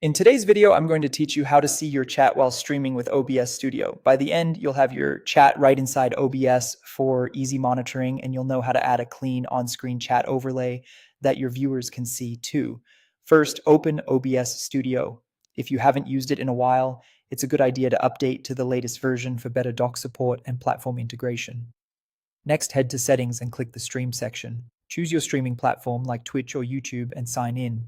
In today's video, I'm going to teach you how to see your chat while streaming with OBS Studio. By the end, you'll have your chat right inside OBS for easy monitoring, and you'll know how to add a clean on-screen chat overlay that your viewers can see too. First, open OBS Studio. If you haven't used it in a while, it's a good idea to update to the latest version for better dock support and platform integration. Next, head to Settings and click the Stream section. Choose your streaming platform like Twitch or YouTube and sign in.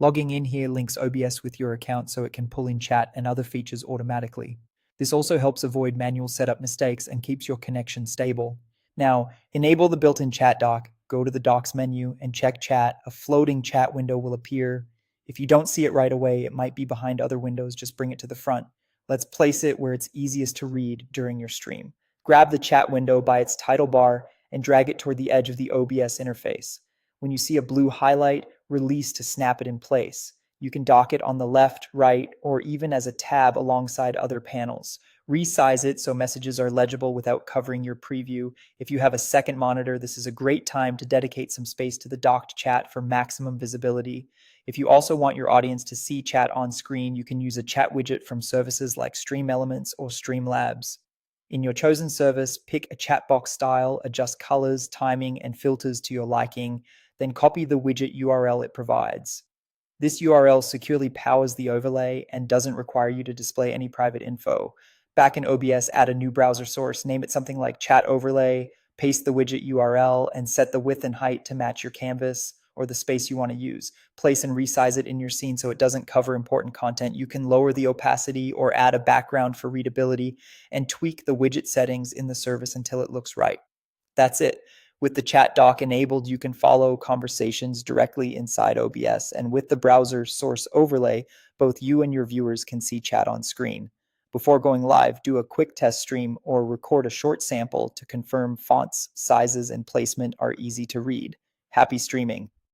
Logging in here links OBS with your account so it can pull in chat and other features automatically. This also helps avoid manual setup mistakes and keeps your connection stable. Now, enable the built-in chat dock, go to the Docs menu and check Chat. A floating chat window will appear. If you don't see it right away, it might be behind other windows, just bring it to the front. Let's place it where it's easiest to read during your stream. Grab the chat window by its title bar and drag it toward the edge of the OBS interface. When you see a blue highlight, release to snap it in place. You can dock it on the left, right, or even as a tab alongside other panels. Resize it so messages are legible without covering your preview. If you have a second monitor, this is a great time to dedicate some space to the docked chat for maximum visibility. If you also want your audience to see chat on screen, you can use a chat widget from services like Streamelements or Streamlabs. In your chosen service, pick a chat box style, adjust colors, timing, and filters to your liking, then copy the widget URL it provides. This URL securely powers the overlay and doesn't require you to display any private info. Back in OBS, add a new browser source, name it something like Chat Overlay, paste the widget URL, and set the width and height to match your canvas or the space you want to use. Place and resize it in your scene so it doesn't cover important content. You can lower the opacity or add a background for readability and tweak the widget settings in the service until it looks right. That's it. With the chat dock enabled, you can follow conversations directly inside OBS, and with the browser source overlay, both you and your viewers can see chat on screen. Before going live, do a quick test stream or record a short sample to confirm fonts, sizes, and placement are easy to read. Happy streaming!